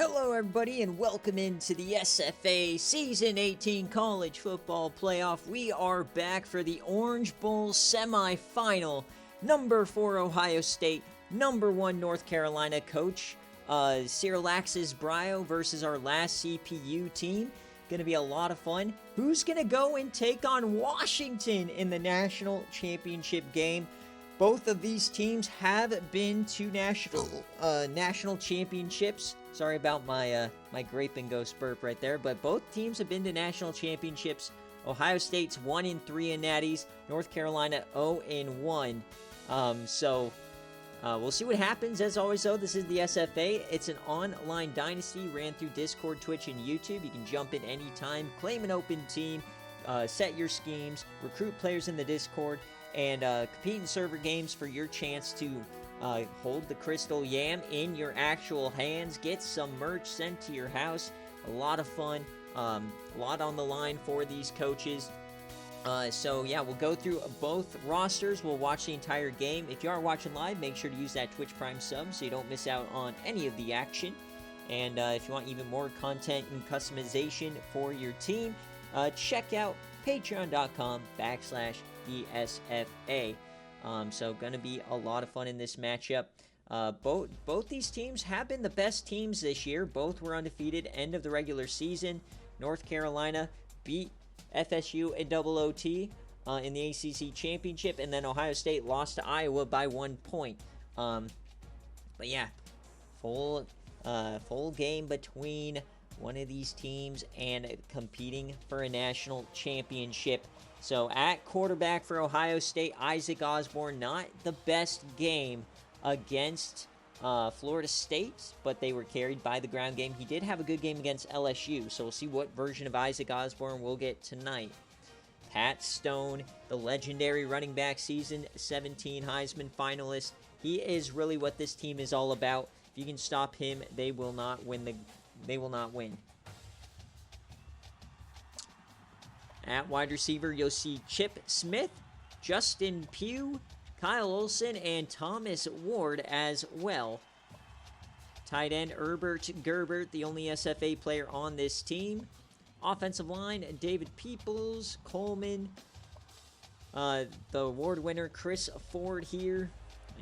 Hello everybody and welcome into the SFA Season 18 College Football Playoff. We are back for the Orange Bowl Semifinal. Number 4 Ohio State, number 1 North Carolina. Coach Cyril Brio versus our last CPU team. Gonna be a lot of fun. Who's gonna go and take on Washington in the national championship game? Both of these teams have been to national championships. Sorry about my grape and ghost burp right there, but both teams have been to national championships. Ohio State's 1-3 in Natties, North Carolina 0-1. We'll see what happens. As always, though, this is the SFA. It's an online dynasty, ran through Discord, Twitch, and YouTube. You can jump in anytime, claim an open team, set your schemes, recruit players in the Discord, and compete in server games for your chance to hold the Crystal Yam in your actual hands, get some merch sent to your house. A lot of fun, a lot on the line for these coaches. So yeah, we'll go through both rosters. We'll watch the entire game. If you are watching live, make sure to use that Twitch Prime sub so you don't miss out on any of the action. And if you want even more content and customization for your team, check out patreon.com/the SFA. So gonna be a lot of fun in this matchup. Both these teams have been the best teams this year. Both were undefeated end of the regular season. North Carolina beat FSU and Double OT in the ACC Championship, and then Ohio State lost to Iowa by 1 point. But yeah, full game between one of these teams and competing for a national championship. So at quarterback for Ohio State, Isaac Osborne, not the best game against Florida State, but they were carried by the ground game. He did have a good game against LSU, so we'll see what version of Isaac Osborne we'll get tonight. Pat Stone, the legendary running back, season 17 Heisman finalist. He is really what this team is all about. If you can stop him, they will not win. At wide receiver, you'll see Chip Smith, Justin Pugh, Kyle Olson, and Thomas Ward as well. Tight end, Herbert Gerbert, the only SFA player on this team. Offensive line, David Peoples, Coleman, the award winner, Chris Ford here,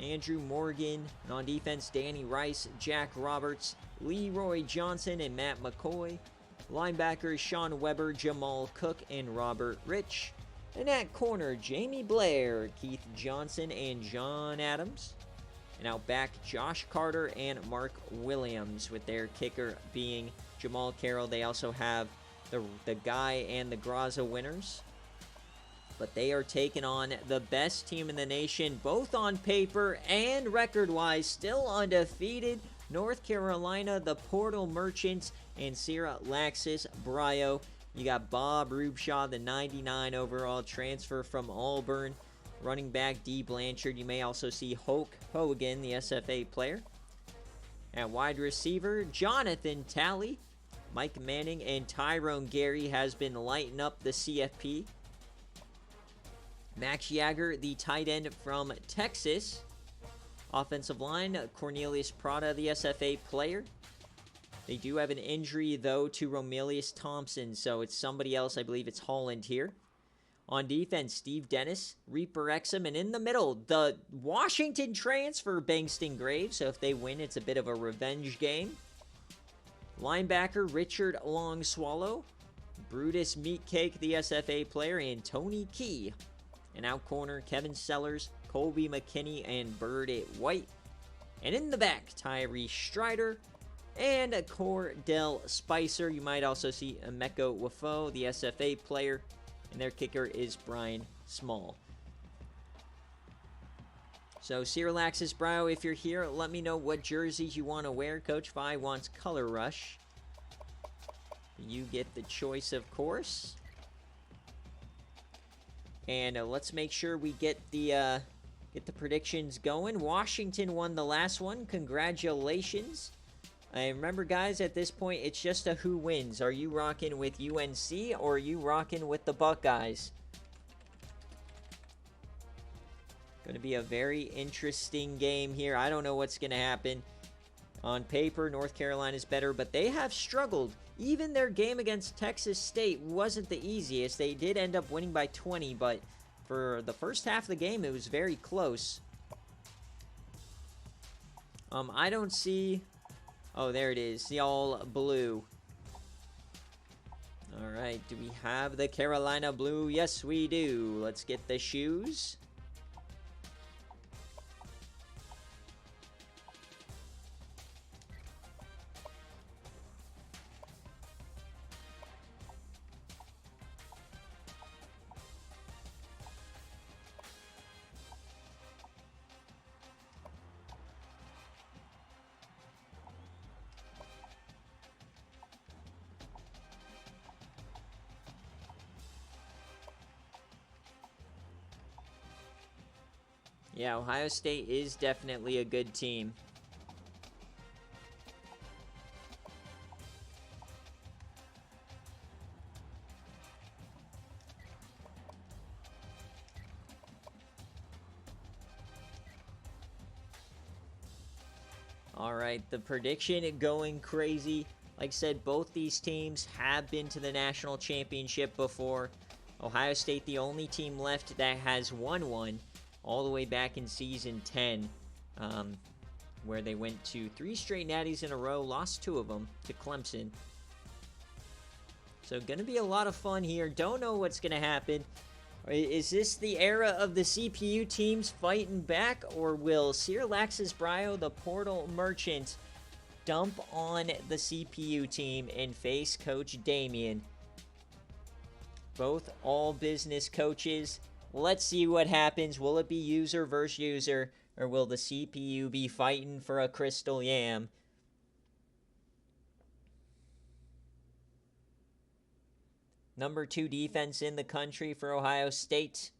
Andrew Morgan. And on defense, Danny Rice, Jack Roberts, Leroy Johnson, and Matt McCoy. Linebackers, Sean Weber, Jamal Cook, and Robert Rich. And at corner, Jamie Blair, Keith Johnson, and John Adams. And out back, Josh Carter and Mark Williams, with their kicker being Jamal Carroll. They also have the Guy and the Graza winners. But they are taking on the best team in the nation, both on paper and record-wise, still undefeated. North Carolina, the Portal Merchants, and Cyril Brio. You got Bob Rubshaw, the 99 overall transfer from Auburn. Running back, D. Blanchard. You may also see Hoke Hogan, the SFA player. At wide receiver, Jonathan Talley. Mike Manning and Tyrone Gary has been lighting up the CFP. Max Yager, the tight end from Texas. Offensive line, Cornelius Prada, the SFA player. They do have an injury, though, to Romelius Thompson, so it's somebody else. I believe it's Holland here. On defense, Steve Dennis, Reaper Exum, and in the middle, the Washington transfer, Bankston Graves. So if they win, it's a bit of a revenge game. Linebacker, Richard Longswallow, Brutus Meatcake, the SFA player, and Tony Key. And out corner, Kevin Sellers, Colby McKinney, and Burdett White. And in the back, Tyree Strider and Cordell Spicer. You might also see Emeko Wafo, the SFA player, and their kicker is Brian Small. So, Cyril Brio, if you're here, let me know what jerseys you want to wear. Coach Vi wants Color Rush. You get the choice, of course. And let's make sure we get the predictions going. Washington won the last one. Congratulations. And remember, guys, at this point, it's just a who wins. Are you rocking with UNC or are you rocking with the Buckeyes? Going to be a very interesting game here. I don't know what's going to happen. On paper, North Carolina's better, but they have struggled. Even their game against Texas State wasn't the easiest. They did end up winning by 20, but for the first half of the game, it was very close. I don't see... Oh, there it is. The all blue. All right, do we have the Carolina blue? Yes, we do. Let's get the shoes. Yeah, Ohio State is definitely a good team. All right, the prediction going crazy. Like I said, both these teams have been to the national championship before. Ohio State, the only team left that has won one, all the way back in season 10, where they went to 3 straight natties in a row, lost 2 of them to Clemson. So going to be a lot of fun here. Don't know what's going to happen. Is this the era of the CPU teams fighting back, or will Sirlaxis Brio, the portal merchant, dump on the CPU team and face Coach Damien? Both all business coaches. Let's see what happens. Will it be user versus user, or will the CPU be fighting for a crystal yam? Number 2 defense in the country for Ohio State.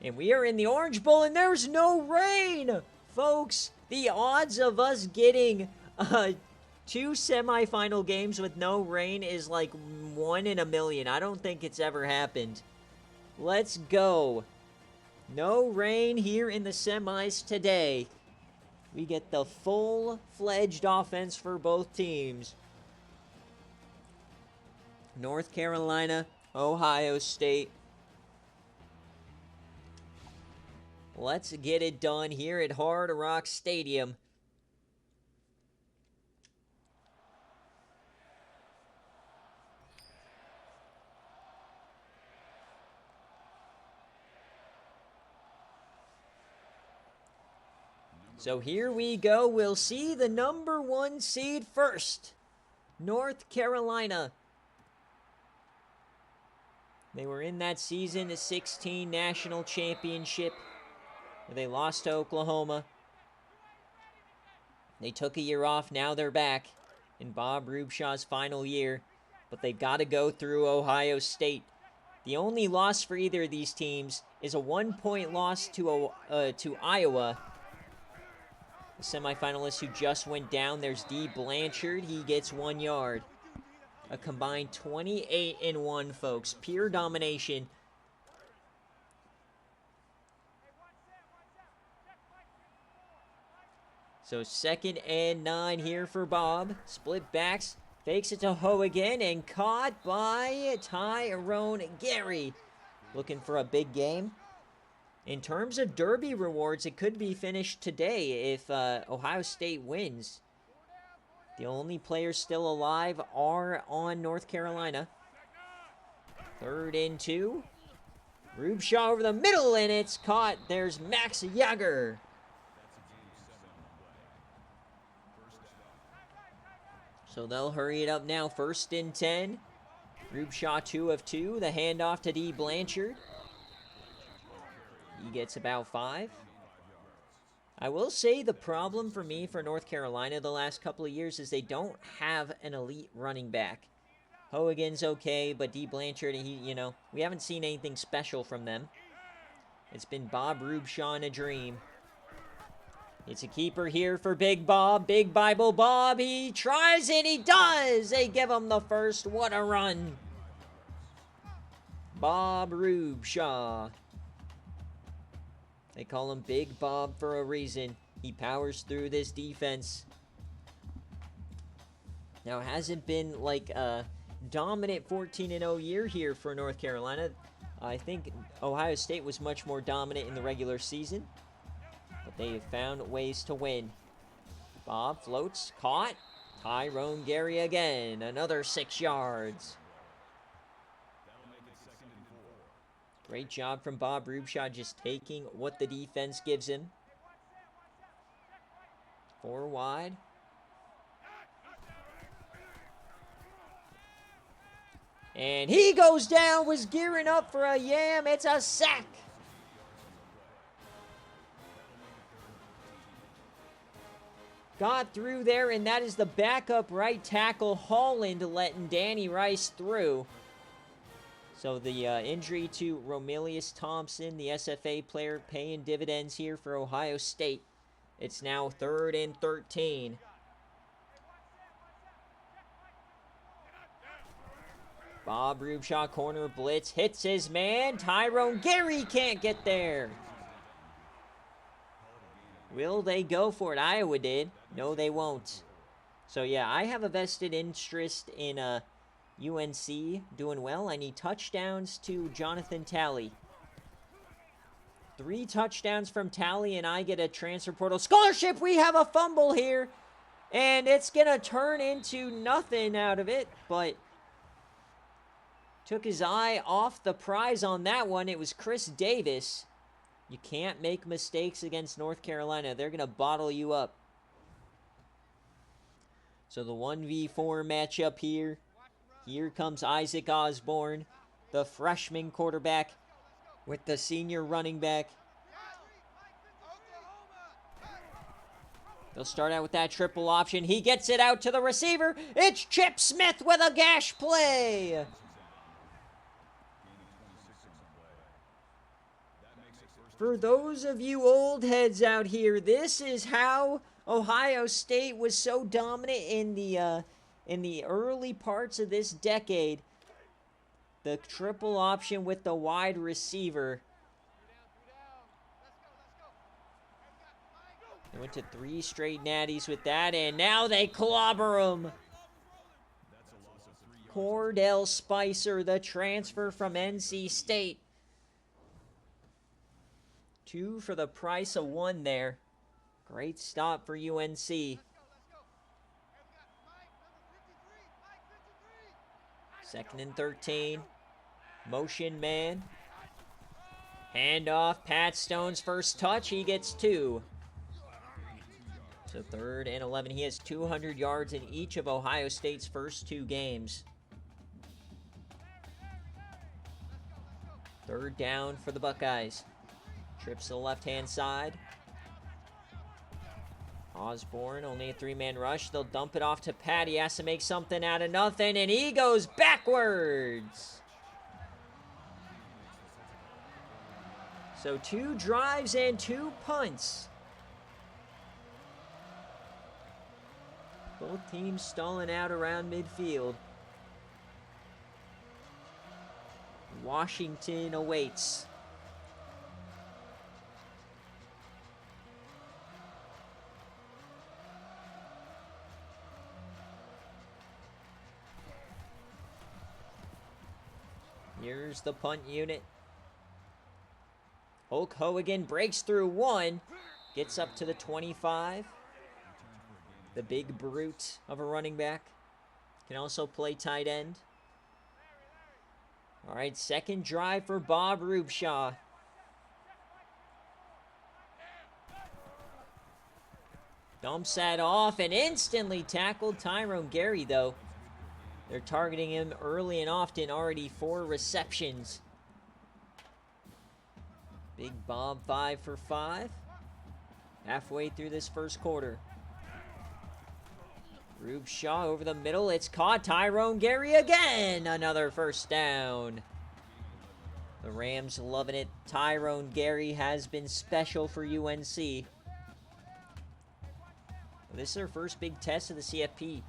And we are in the Orange Bowl, and there's no rain! Folks, the odds of us getting 2 semifinal games with no rain is like 1 in a million. I don't think it's ever happened. Let's go. No rain here in the semis today. We get the full-fledged offense for both teams. North Carolina, Ohio State. Let's get it done here at Hard Rock Stadium. So here we go. We'll see the number 1 seed first. North Carolina. They were in that season 16 national championship where they lost to Oklahoma. They took a year off. Now they're back in Bob Rubshaw's final year. But they've got to go through Ohio State. The only loss for either of these teams is a 1-point loss to Iowa. The semifinalist who just went down, there's D. Blanchard. He gets 1 yard. A combined 28-1, folks. Pure domination. So 2nd and 9 here for Bob. Split backs. Fakes it to Ho again and caught by Tyrone Gary. Looking for a big game. In terms of Derby rewards, it could be finished today if Ohio State wins. The only players still alive are on North Carolina. 3rd and 2. Rubshaw over the middle, and it's caught. There's Max Yager. So they'll hurry it up now. 1st and 10. Rubshaw 2 of 2. The handoff to D. Blanchard. He gets about 5. I will say the problem for me for North Carolina the last couple of years is they don't have an elite running back. Hogan's okay, but D. Blanchard, we haven't seen anything special from them. It's been Bob Rubshaw in a dream. It's a keeper here for Big Bob. Big Bible Bob. He tries and he does. They give him the first. What a run. Bob Rubshaw. They call him Big Bob for a reason. He powers through this defense. Now, it hasn't been like a dominant 14-0 year here for North Carolina. I think Ohio State was much more dominant in the regular season, but they have found ways to win. Bob floats, caught. Tyrone Gary again, another 6 yards. Great job from Bob Rubshaw, just taking what the defense gives him. 4 wide. And he goes down, was gearing up for a yam. It's a sack. Got through there, and that is the backup right tackle, Holland, letting Danny Rice through. So the injury to Romelius Thompson, the SFA player, paying dividends here for Ohio State. It's now 3rd and 13. Bob Rubshaw, corner blitz, hits his man. Tyrone Gary can't get there. Will they go for it? Iowa did. No, they won't. So, yeah, I have a vested interest in UNC doing well. I need touchdowns to Jonathan Talley. 3 touchdowns from Talley, and I get a transfer portal scholarship. We have a fumble here, and it's going to turn into nothing out of it, but took his eye off the prize on that one. It was Chris Davis. You can't make mistakes against North Carolina. They're going to bottle you up. So the 1v4 matchup here. Here comes Isaac Osborne, the freshman quarterback with the senior running back. They'll start out with that triple option. He gets it out to the receiver. It's Chip Smith with a gash play. For those of you old heads out here, this is how Ohio State was so dominant in the early parts of this decade. The triple option with the wide receiver. They went to 3 straight natties with that, and now they clobber him. Cordell Spicer, the transfer from NC State. 2 for the price of 1 there. Great stop for UNC. 2nd and 13. Motion man. Handoff. Pat Stone's first touch. He gets 2. So 3rd and 11. He has 200 yards in each of Ohio State's first 2 games. 3rd down for the Buckeyes. Trips to the left-hand side. Osborne, only a 3-man rush. They'll dump it off to Pat. He has to make something out of nothing, and he goes backwards. So 2 drives and 2 punts. Both teams stalling out around midfield. Washington awaits. Here's the punt unit. Hulk Hogan breaks through 1. Gets up to the 25. The big brute of a running back. Can also play tight end. All right, 2nd drive for Bob Rubshaw. Dumps that off and instantly tackled. Tyrone Gary, though. They're targeting him early and often, already 4 receptions. Big Bob 5 for 5. Halfway through this first quarter. Rubshaw over the middle. It's caught. Tyrone Gary again. Another first down. The Rams loving it. Tyrone Gary has been special for UNC. This is their first big test of the CFP.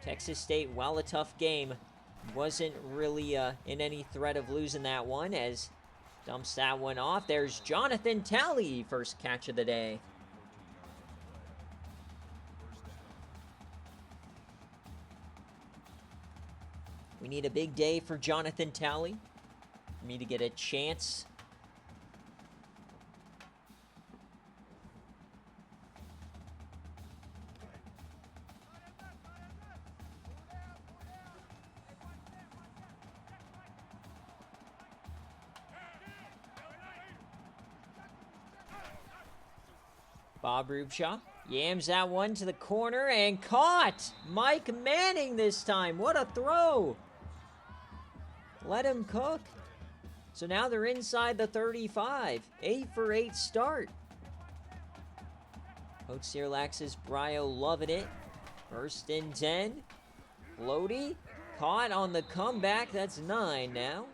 Texas State, while a tough game, wasn't really in any threat of losing that one, as Dumps that one off. There's Jonathan Talley, first catch of the day. We need a big day for Jonathan Talley for me to get a chance. Bob Rubshaw yams that one to the corner and caught. Mike Manning this time. What a throw. Let him cook. So now they're inside the 35. 8 for 8 start. Coach Alexis Brio loving it. First and 10. Floaty caught on the comeback. That's 9 now.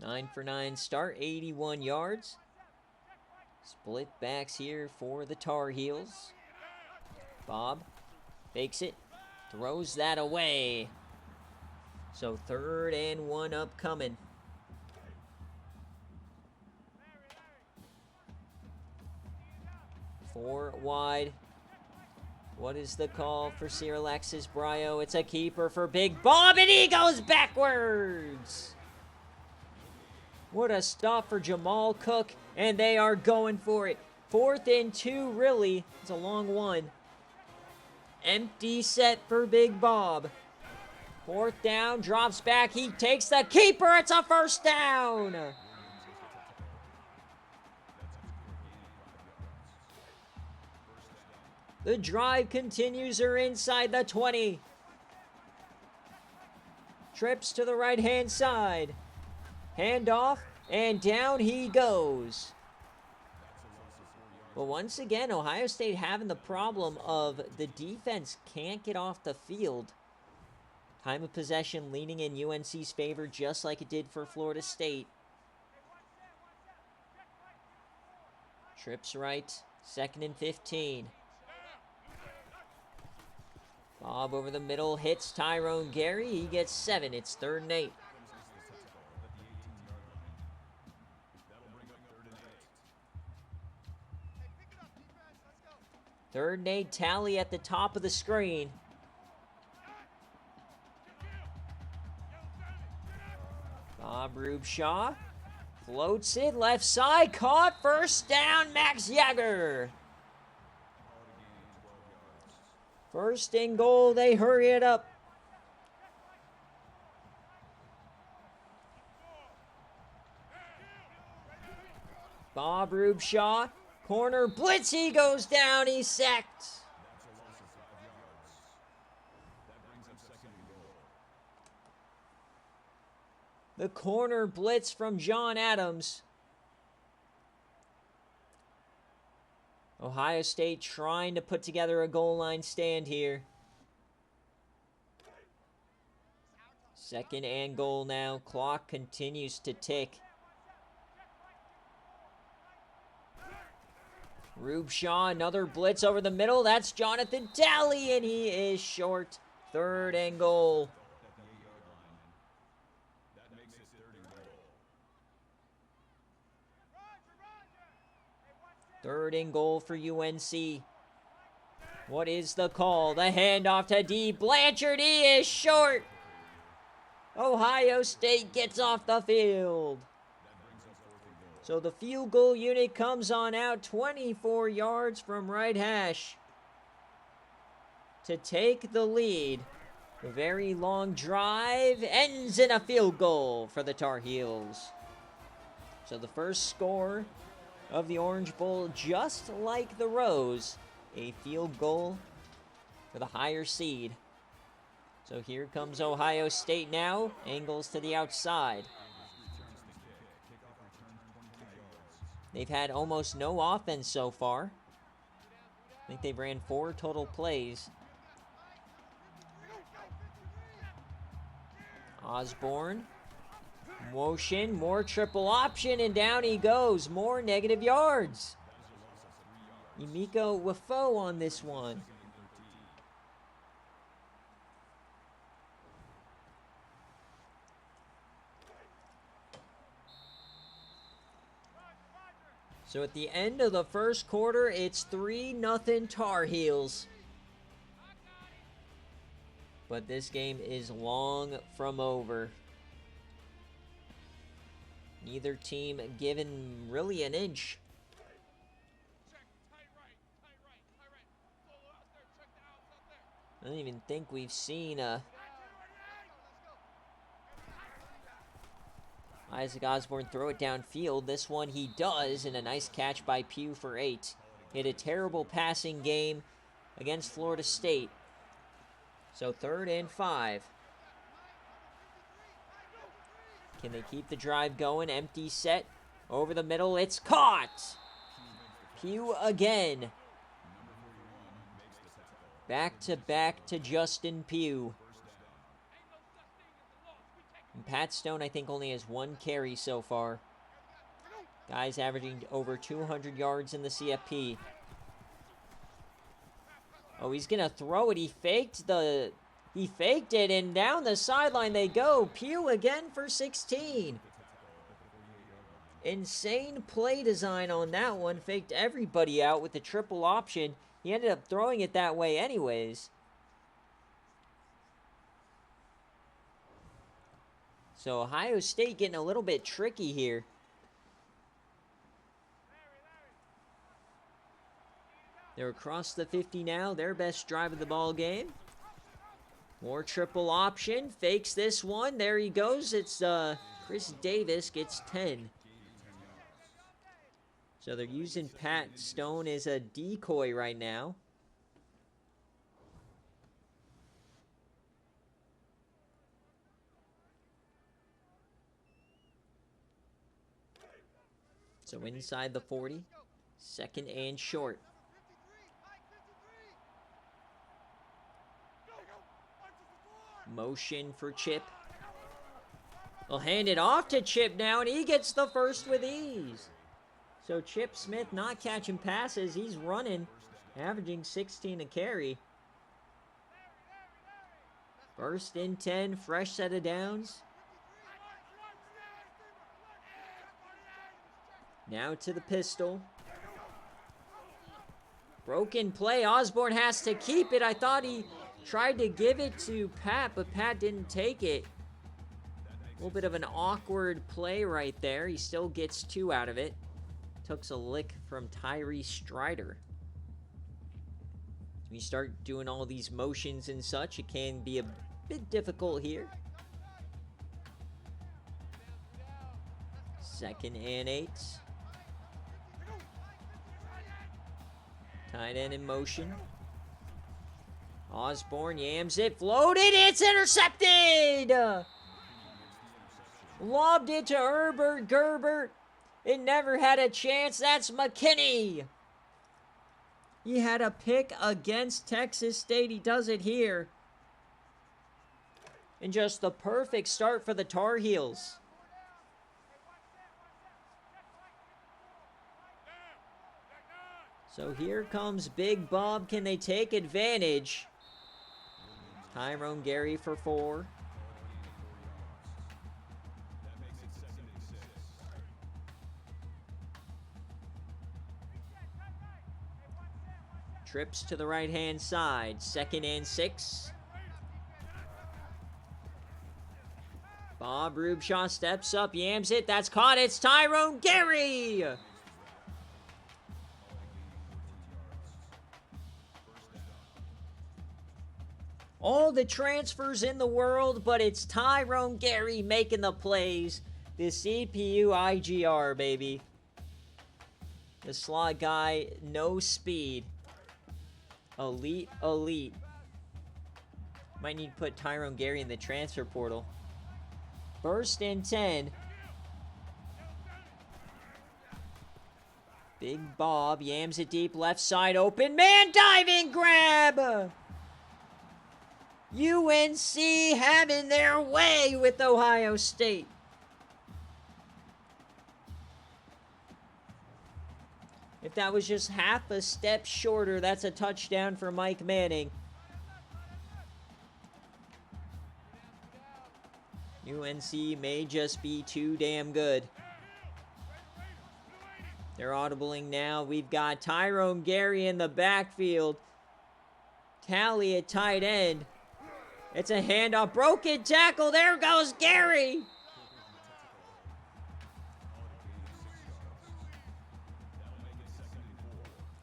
9 for 9 start, 81 yards. Split backs here for the Tar Heels. Bob fakes it, throws that away. So 3rd and 1 upcoming. Four wide. What is the call for Sir Alexis Brio? It's a keeper for Big Bob, and he goes backwards. What a stop for Jamal Cook, and they are going for it. 4th and 2, really. It's a long one. Empty set for Big Bob. 4th down, drops back. He takes the keeper. It's a first down. The drive continues. They're inside the 20. Trips to the right-hand side. Handoff, and down he goes. But once again, Ohio State having the problem of the defense can't get off the field. Time of possession leaning in UNC's favor, just like it did for Florida State. Trips right, 2nd and 15. Bob over the middle, hits Tyrone Gary. He gets 7. It's 3rd and 8. Third and 8, Talley at the top of the screen. Bob Rubshaw floats it, left side, caught, first down, Max Yager. 1st and goal, they hurry it up. Bob Rubshaw. Corner blitz, he goes down, he's sacked. The corner blitz from John Adams. Ohio State trying to put together a goal line stand here. 2nd and goal now. Clock continues to tick. Rubshaw, another blitz over the middle. That's Jonathan Talley, and he is short. 3rd and goal. Third and goal for UNC. What is the call? The handoff to D. Blanchard. He is short. Ohio State gets off the field. So the field goal unit comes on out 24 yards from right hash to take the lead. The very long drive ends in a field goal for the Tar Heels. So the first score of the Orange Bowl, just like the Rose, a field goal for the higher seed. So here comes Ohio State now, angles to the outside. They've had almost no offense so far. I think they've ran 4 total plays. Osborne. Motion, more triple option, and down he goes. More negative yards. Emiko Wafo on this one. So at the end of the first quarter, it's 3-0 Tar Heels. But this game is long from over. Neither team given really an inch. I don't even think we've seen Isaac Osborne throw it downfield. This one he does, and a nice catch by Pugh for 8. He had a terrible passing game against Florida State. So 3rd and 5. Can they keep the drive going? Empty set. Over the middle. It's caught! Pugh again. Back to Justin Pugh. And Pat Stone, I think, only has 1 carry so far. Guy's averaging over 200 yards in the CFP. Oh, he's going to throw it. He faked it, and down the sideline they go. Pugh again for 16. Insane play design on that one. Faked everybody out with the triple option. He ended up throwing it that way anyways. So Ohio State getting a little bit tricky here. They're across the 50 now. Their best drive of the ball game. More triple option. Fakes this one. There he goes. It's Chris Davis gets 10. So they're using Pat Stone as a decoy right now. So inside the 40. 2nd and short. Motion for Chip. They'll hand it off to Chip now, and he gets the first with ease. So Chip Smith not catching passes. He's running, averaging 16 a carry. 1st and 10, fresh set of downs. Now to the pistol. Broken play. Osborne has to keep it. I thought he tried to give it to Pat, but Pat didn't take it. A little bit of an awkward play right there. He still gets 2 out of it. Took a lick from Tyree Strider. When you start doing all these motions and such, it can be a bit difficult here. 2nd and 8. Tight end in motion. Osborne yams it, floated, it's intercepted! Lobbed it to Herbert Gerbert. It never had a chance. That's McKinney. He had a pick against Texas State. He does it here. And just the perfect start for the Tar Heels. So here comes Big Bob. Can they take advantage? Tyrone Gary for 4. Trips to the right-hand side. 2nd and 6. Bob Rubshaw steps up, yams it. That's caught. It's Tyrone Gary. All the transfers in the world, but it's Tyrone Gary making the plays. The CPU IGR, baby. The slot guy, no speed. Elite, elite. Might need to put Tyrone Gary in the transfer portal. 1st and 10. Big Bob yams it deep, left side open. Man, diving grab! UNC having their way with Ohio State. If that was just half a step shorter, that's a touchdown for Mike Manning. UNC may just be too damn good. They're audibling now. We've got Tyrone Gary in the backfield. Tally at tight end. It's a handoff. Broken tackle. There goes Gary.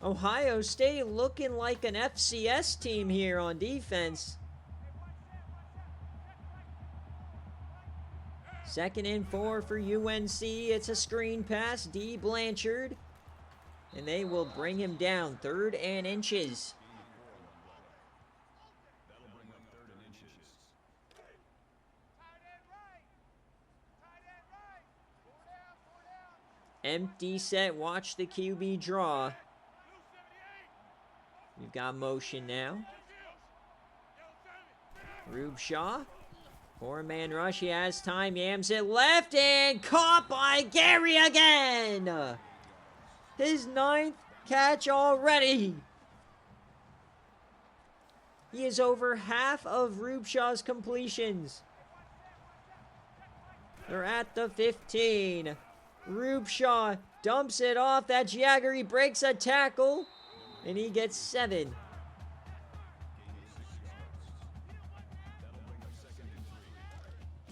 Ohio State looking like an FCS team here on defense. 2nd and 4 for UNC. It's a screen pass. D. Blanchard. And they will bring him down. 3rd and inches. Empty set. Watch the QB draw. We've got motion now. Rube Shaw. 4-man rush. He has time. Yams it left and caught by Gary again. His 9th catch already. He is over half of Rube Shaw's completions. They're at the 15. Rube Shaw dumps it off. That's Jagger. He breaks a tackle. And he gets 7.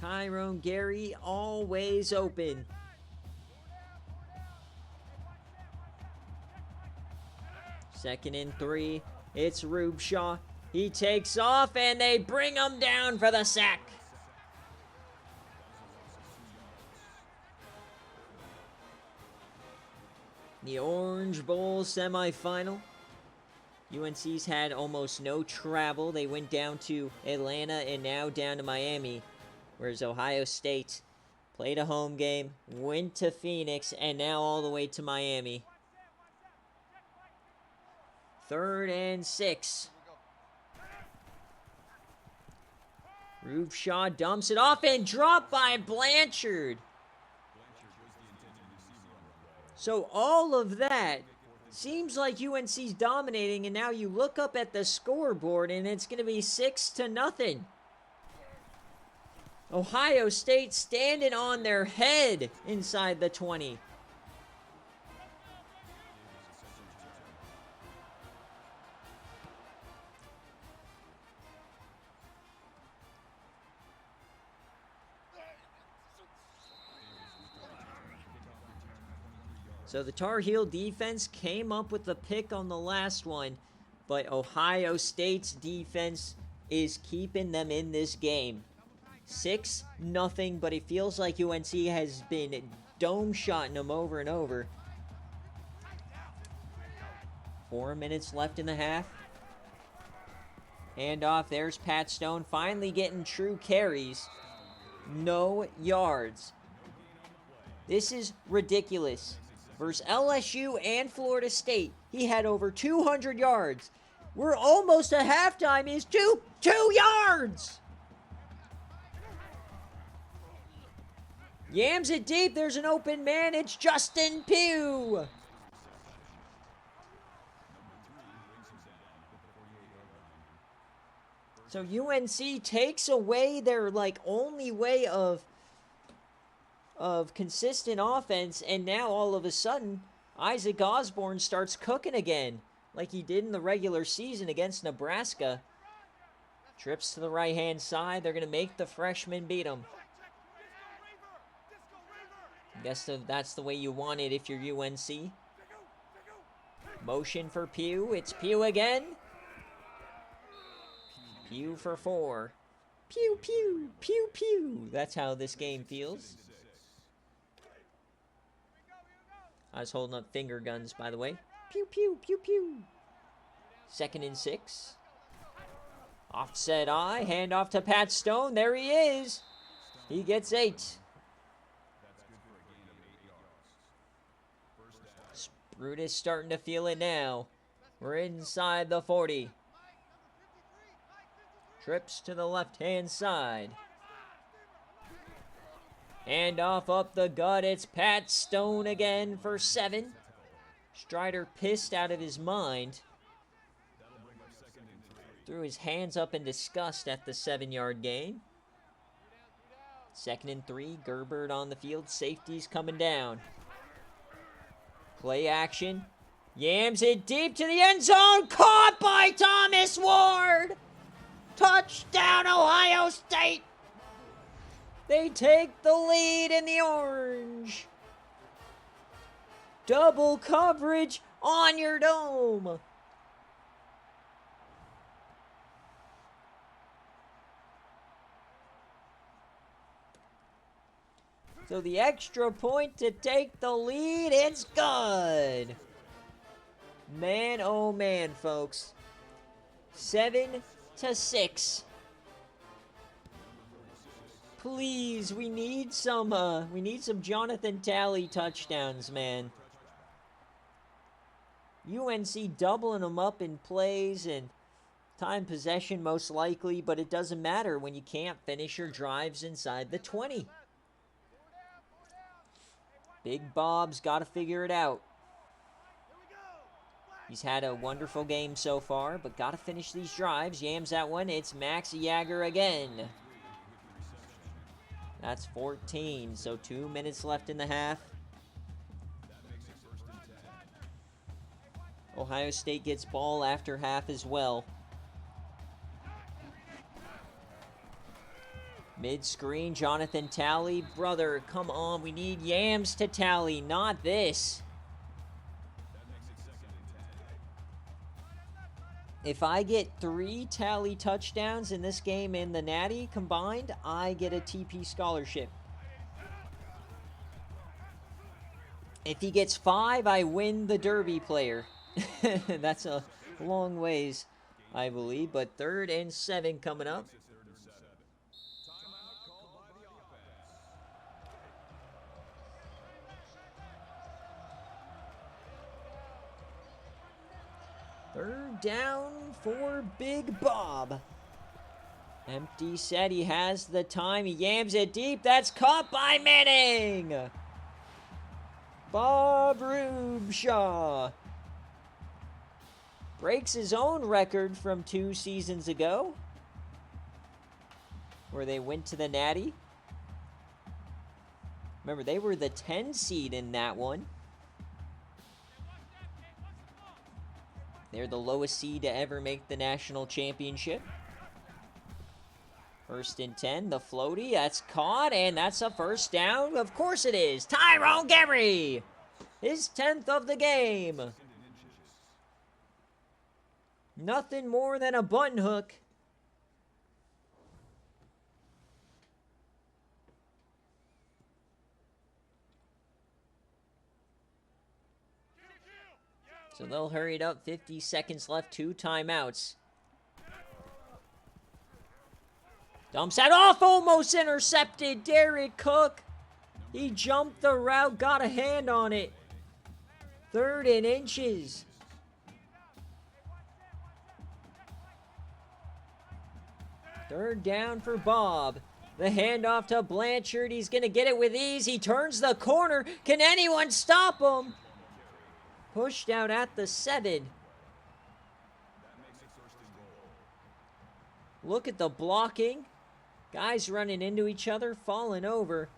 Tyrone Gary always open. Second and 3. It's Rube Shaw. He takes off and they bring him down for the sack. The Orange Bowl semifinal. UNC's had almost no travel. They went down to Atlanta and now down to Miami. Whereas Ohio State played a home game, went to Phoenix, and now all the way to Miami. 3rd and 6. Rube Shaw dumps it off and dropped by Blanchard. So all of that seems like UNC's dominating, and now you look up at the scoreboard and it's going to be 6-0. Ohio State standing on their head inside the 20. So the Tar Heel defense came up with the pick on the last one, but Ohio State's defense is keeping them in this game. 6-0, but it feels like UNC has been dome-shotting them over and over. 4 minutes left in the half. Handoff, there's Pat Stone finally getting true carries. No yards. This is ridiculous. Versus LSU and Florida State, he had over 200 yards. We're almost at halftime. Is two yards. Yams it deep. There's an open man. It's Justin Pugh. So UNC takes away their only way of consistent offense, and now all of a sudden Isaac Osborne starts cooking again like he did in the regular season against Nebraska. Trips to the right hand side. They're going to make the freshman beat him. I guess that's the way you want it if you're UNC. Motion for Pugh. It's Pugh again. Pugh for 4. Pew, pew, pew, pew. That's how this game feels. I was holding up finger guns, by the way. Pew, pew, pew, pew. 2nd and 6. Offset eye. Hand off to Pat Stone. There he is. He gets 8. Brutus starting to feel it now. We're inside the 40. Trips to the left-hand side. Hand off up the gut. It's Pat Stone again for 7. Strider pissed out of his mind. Threw his hands up in disgust at the 7-yard gain. 2nd and 3. Gerbert on the field. Safety's coming down. Play action. Yams it deep to the end zone. Caught by Thomas Ward. Touchdown, Ohio State. They take the lead in the orange. Double coverage on your dome. So the extra point to take the lead, it's good. Man, oh man, folks. 7-6. Please, we need some Jonathan Talley touchdowns, man. UNC doubling them up in plays and time possession most likely, but it doesn't matter when you can't finish your drives inside the 20. Big Bob's got to figure it out. He's had a wonderful game so far, but got to finish these drives. Yams that one. It's Max Yager again. That's 14, so 2 minutes left in the half. Ohio State gets ball after half as well. Mid-screen, Jonathan Talley. Brother, come on. We need Yams to Talley, not this. If I get 3 Talley touchdowns in this game in the Natty combined, I get a TP scholarship. If he gets 5, I win the Derby player. That's a long ways, I believe. But 3rd and 7 coming up. Third down for Big Bob. Empty set. He has the time. He yams it deep. That's caught by Manning. Bob Rubeshaw breaks his own record from 2 seasons ago, where they went to the Natty. Remember, they were the 10 seed in that one. They're the lowest seed to ever make the national championship. 1st and 10, the floaty, that's caught, and that's a first down. Of course it is. Tyrone Gary, his 10th of the game. Nothing more than a button hook. So they'll hurry it up. 50 seconds left. 2 timeouts. Dumps that off. Almost intercepted. Derek Cook. He jumped the route. Got a hand on it. 3rd and inches. Third down for Bob. The handoff to Blanchard. He's going to get it with ease. He turns the corner. Can anyone stop him? Pushed out at the 7. Look at the blocking. Guys running into each other, falling over.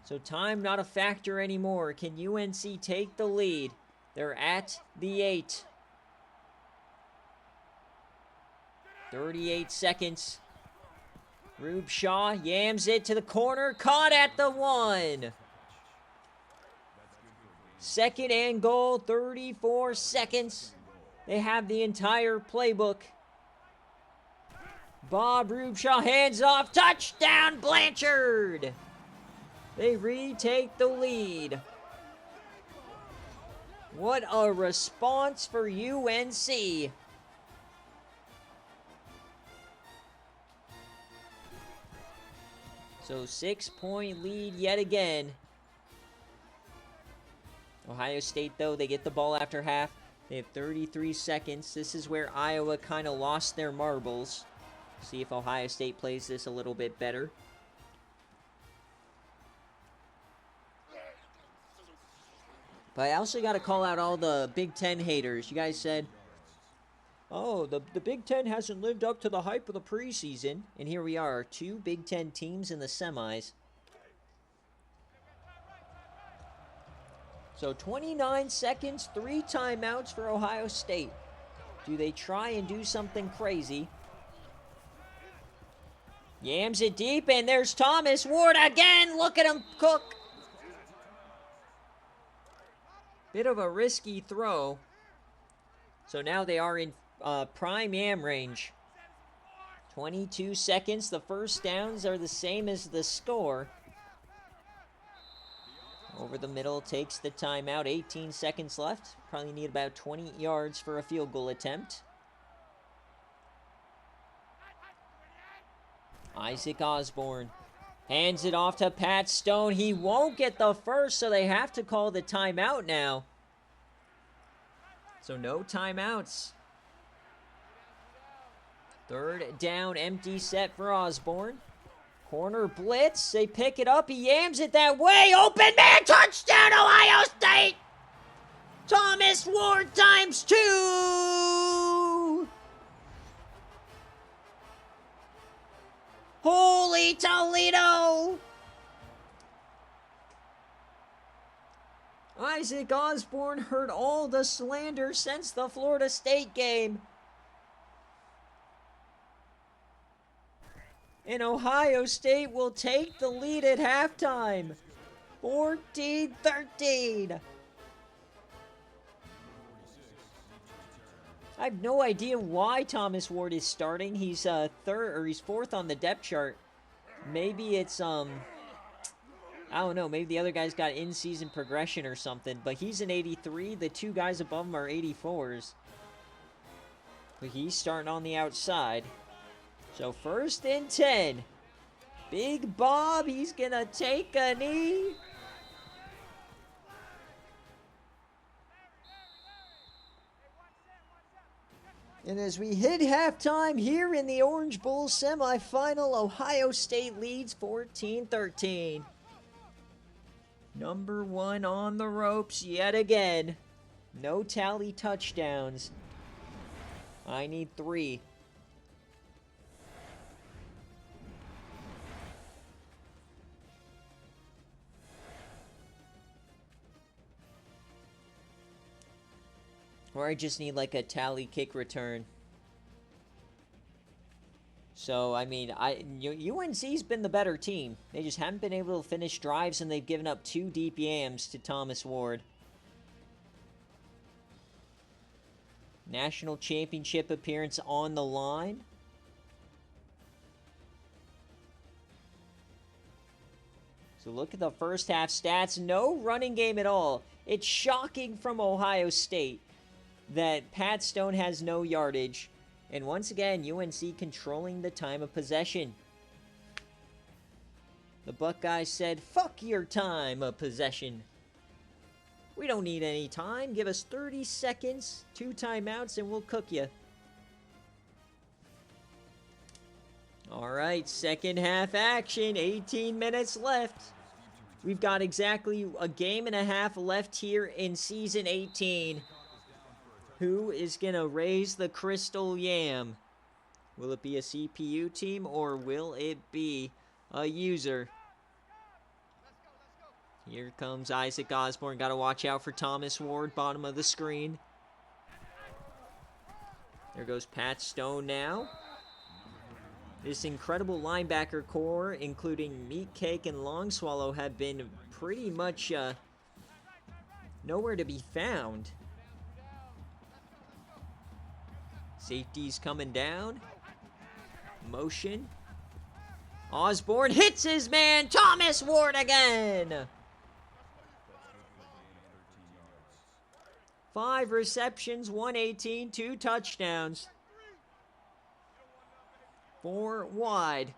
So time not a factor anymore. Can UNC take the lead? They're at the 8. 38 seconds. Rubeshaw yams it to the corner. Caught at the 1. 2nd and goal, 34 seconds. They have the entire playbook. Bob Rubeshaw hands off. Touchdown, Blanchard. They retake the lead. What a response for UNC. So 6-point lead yet again. Ohio State, though, they get the ball after half. They have 33 seconds. This is where Iowa kind of lost their marbles. See if Ohio State plays this a little bit better. But I also got to call out all the Big Ten haters. You guys said, oh, the Big Ten hasn't lived up to the hype of the preseason. And here we are, 2 Big Ten teams in the semis. So 29 seconds, 3 timeouts for Ohio State. Do they try and do something crazy? Yams it deep, and there's Thomas Ward again. Look at him cook. Bit of a risky throw. So now they are in prime Yam range. 22 seconds. The first downs are the same as the score. Over the middle, takes the timeout. 18 seconds left. Probably need about 20 yards for a field goal attempt. Isaac Osborne hands it off to Pat Stone. He won't get the first, so they have to call the timeout now. So no timeouts. Third down, empty set for Osborne. Corner blitz, they pick it up, he yams it that way. Open man, touchdown Ohio State! Thomas Ward times 2! Holy Toledo! Isaac Osborne heard all the slander since the Florida State game. And Ohio State will take the lead at halftime. 14-13. I have no idea why Thomas Ward is starting. He's he's fourth on the depth chart. Maybe it's I don't know, maybe the other guy's got in-season progression or something, but he's an 83. The two guys above him are 84s. But he's starting on the outside. So 1st and 10. Big Bob, he's gonna take a knee. And as we hit halftime here in the Orange Bowl semifinal, Ohio State leads 14-13. Number 1 on the ropes yet again. No tally touchdowns. I need 3. Or I just need like a tally kick return. So, I mean, UNC's been the better team. They just haven't been able to finish drives, and they've given up 2 deep yams to Thomas Ward. National championship appearance on the line. So look at the first half stats. No running game at all. It's shocking from Ohio State that Pat Stone has no yardage. And once again, UNC controlling the time of possession. The Buckeyes said, fuck your time of possession. We don't need any time. Give us 30 seconds, 2 timeouts, and we'll cook you. All right, second half action. 18 minutes left. We've got exactly a game and a half left here in Season 18. Who is going to raise the Crystal Yam? Will it be a CPU team or will it be a user? Here comes Isaac Osborne. Got to watch out for Thomas Ward, bottom of the screen. There goes Pat Stone now. This incredible linebacker core, including Meat Cake and Long Swallow, have been pretty much nowhere to be found. Safety's coming down. Motion. Osborne hits his man, Thomas Ward again. 5 receptions, 118, 2 touchdowns. 4 wide.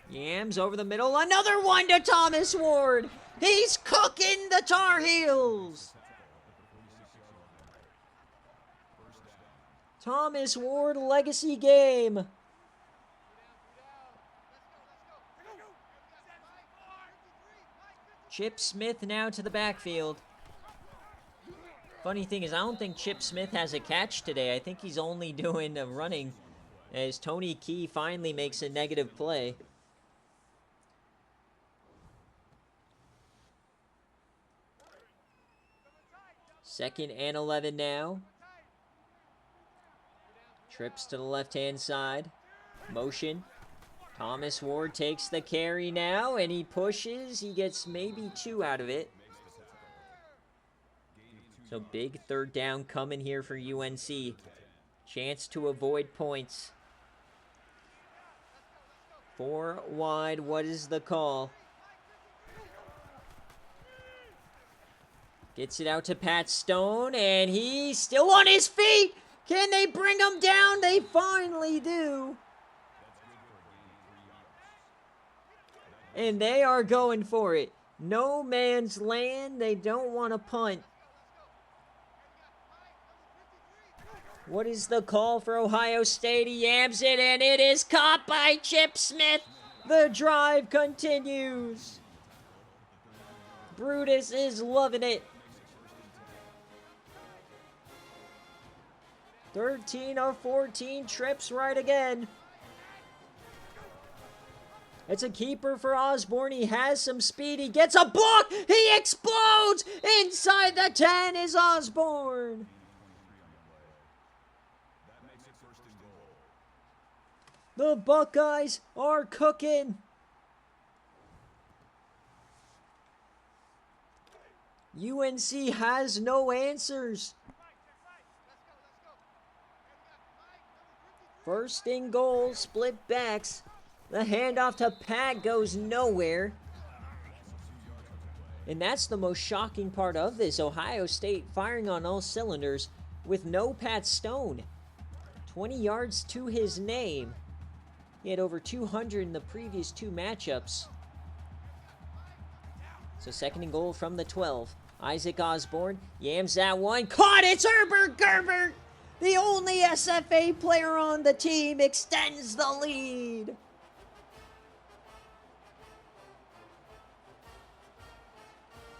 Yams over the middle. Another one to Thomas Ward. He's cooking the Tar Heels. Thomas Ward legacy game. Chip Smith now to the backfield. Funny thing is, I don't think Chip Smith has a catch today. I think he's only doing running as Tony Key finally makes a negative play. 2nd and 11 now. Trips to the left-hand side. Motion. Thomas Ward takes the carry now, and he pushes. He gets maybe 2 out of it. So big 3rd down coming here for UNC. Chance to avoid points. 4 wide. What is the call? Gets it out to Pat Stone, and he's still on his feet. Can they bring him down? They finally do. And they are going for it. No man's land. They don't want to punt. What is the call for Ohio State? He yams it, and it is caught by Chip Smith. The drive continues. Brutus is loving it. 13 of 14 trips right again. It's a keeper for Osborne. He has some speed. He gets a block. He explodes. Inside the 10 is Osborne. The Buckeyes are cooking. UNC has no answers. 1st and goal, split backs. The handoff to Pat goes nowhere. And that's the most shocking part of this. Ohio State firing on all cylinders with no Pat Stone. 20 yards to his name. He had over 200 in the previous 2 matchups. So 2nd and goal from the 12. Isaac Osborne yams that one. Caught! It's Herbert Gerbert! The only SFA player on the team extends the lead.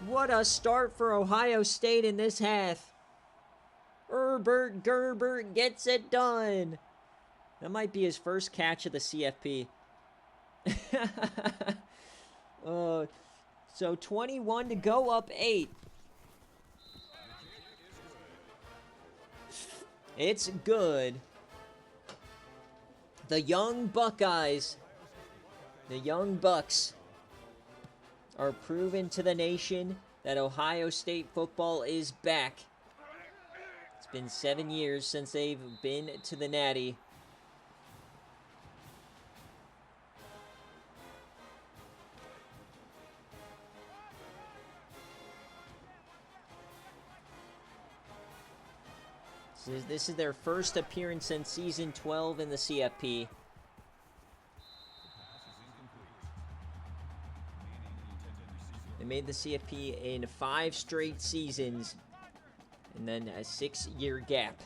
What a start for Ohio State in this half. Herbert Gerbert gets it done. That might be his first catch of the CFP. So 21 to go, up 8. It's good. The young Buckeyes, the young Bucks, are proving to the nation that Ohio State football is back. It's been 7 years since they've been to the Natty. This is their first appearance since season 12 in the CFP. They made the CFP in 5 straight seasons, and then a 6-year gap.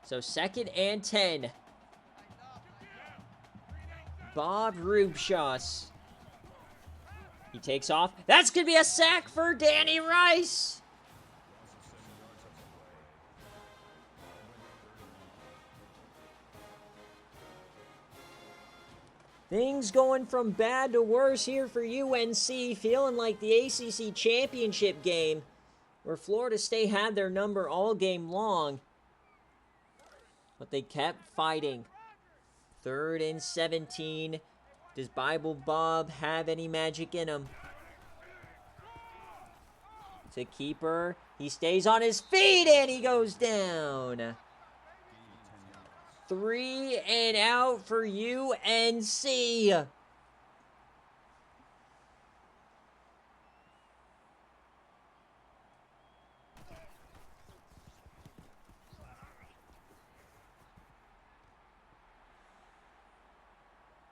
So 2nd and 10. Bob Rubshaw. He takes off. That's going to be a sack for Danny Rice. Things going from bad to worse here for UNC, feeling like the ACC championship game, where Florida State had their number all game long, but they kept fighting. 3rd and 17. Does Bible Bob have any magic in him? It's a keeper. He stays on his feet, and he goes down. 3 and out for UNC.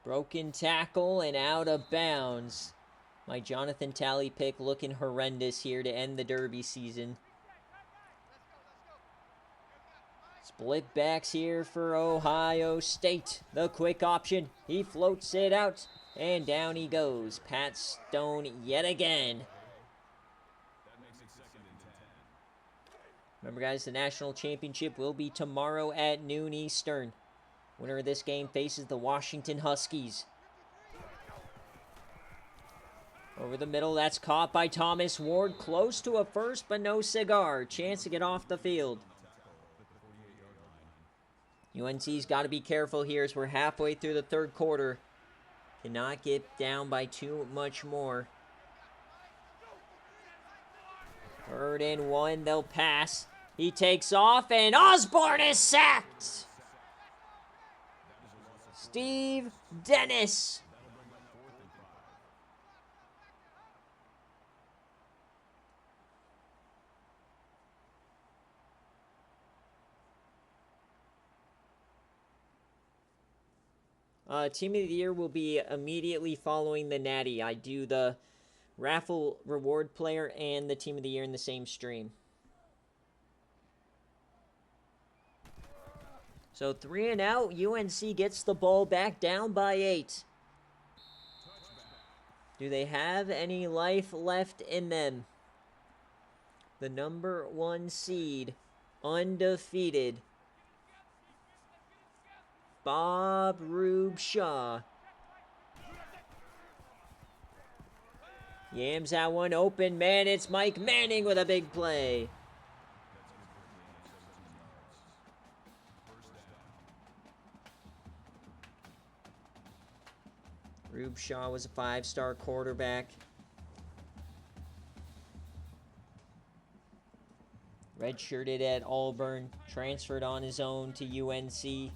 Broken tackle and out of bounds. My Jonathan Talley pick looking horrendous here to end the Derby season. Split backs here for Ohio State. The quick option. He floats it out. And down he goes. Pat Stone yet again. Remember, guys, the national championship will be tomorrow at noon Eastern. Winner of this game faces the Washington Huskies. Over the middle, that's caught by Thomas Ward. Close to a first, but no cigar. Chance to get off the field. UNC's got to be careful here as we're halfway through the third quarter. Cannot get down by too much more. 3rd and 1, they'll pass. He takes off, and Osborne is sacked! Steve Dennis. Team of the Year will be immediately following the Natty. I do the raffle reward player and the Team of the Year in the same stream. So 3 and out. UNC gets the ball back, down by 8. Do they have any life left in them? The number 1 seed, undefeated, Bob Rube Shaw. Yams that one open, man. It's Mike Manning with a big play. Rube Shaw was a 5-star quarterback. Redshirted at Auburn, transferred on his own to UNC.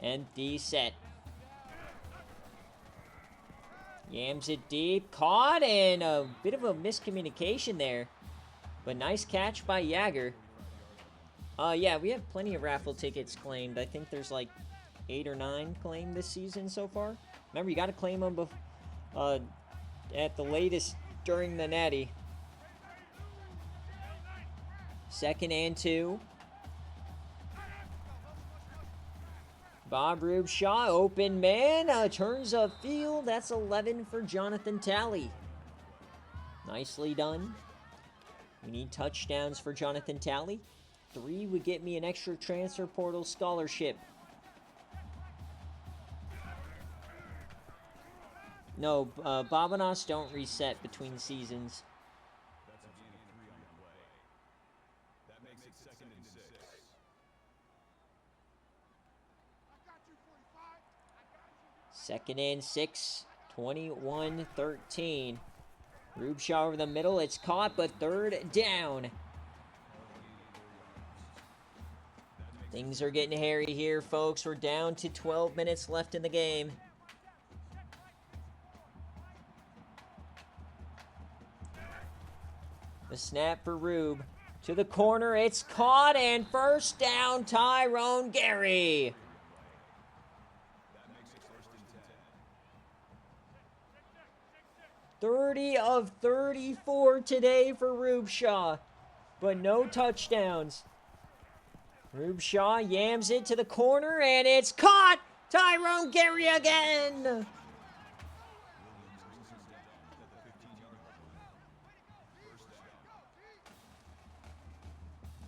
Empty set. Yams it deep, caught, and a bit of a miscommunication there. But nice catch by Jagger. Yeah, we have plenty of raffle tickets claimed. I think there's like 8 or 9 claimed this season so far. Remember, you got to claim them at the latest during the Natty. 2nd and 2. Bob Rube Shaw, open man, turns a field. That's 11 for Jonathan Talley. Nicely done. We need touchdowns for Jonathan Talley. 3 would get me an extra transfer portal scholarship. No, Bobanos don't reset between seasons. Second and 6, 21-13. Rube Shaw over the middle. It's caught, but 3rd down. Things are getting hairy here, folks. We're down to 12 minutes left in the game. The snap for Rube. To the corner. It's caught, and first down, Tyrone Gary. $30 of 34 today for Rube Shaw, but no touchdowns. Rube Shaw yams it to the corner, and it's caught! Tyrone Gary again!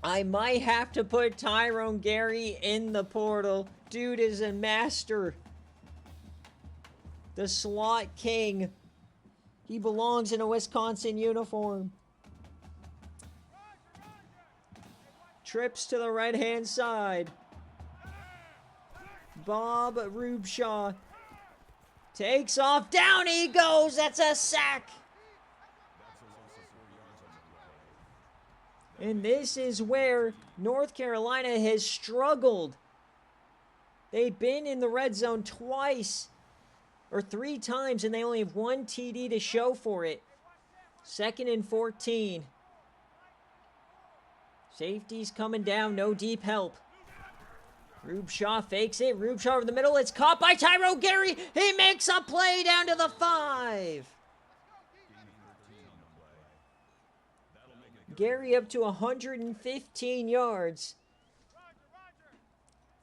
I might have to put Tyrone Gary in the portal. Dude is a master. The slot king. He belongs in a Wisconsin uniform. Trips to the right-hand side. Bob Rube Shaw takes off. Down he goes. That's a sack. And this is where North Carolina has struggled. They've been in the red zone twice. Or 3 times, and they only have 1 TD to show for it. 2nd and 14. Safety's coming down, no deep help. Rube Shaw fakes it. Rube Shaw over the middle. It's caught by Tyrone Gary. He makes a play down to the 5. Gary up to 115 yards.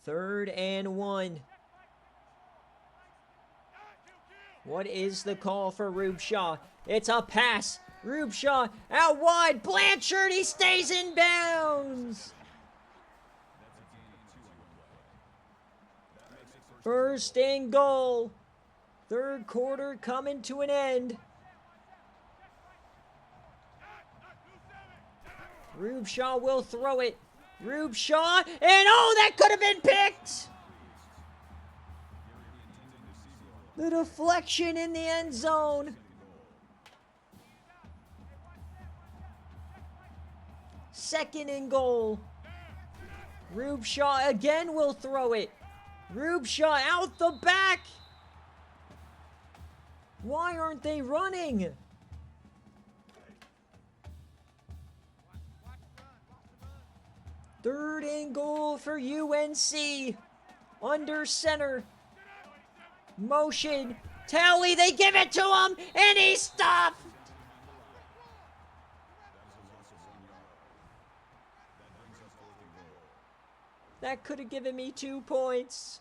3rd and 1. What is the call for Rube Shaw? It's a pass. Rube Shaw out wide. Blanchard, he stays in bounds. 1st and goal Third quarter coming to an end. Rubeshaw will throw it. Rubeshaw, and oh, that could have been picked! The deflection in the end zone. Second and goal. Rubeshaw again will throw it. Rubeshaw out the back. Why aren't they running? Third and goal for UNC. Under center. Motion. Tally, they give it to him, and he stopped. That could have given me 2 points.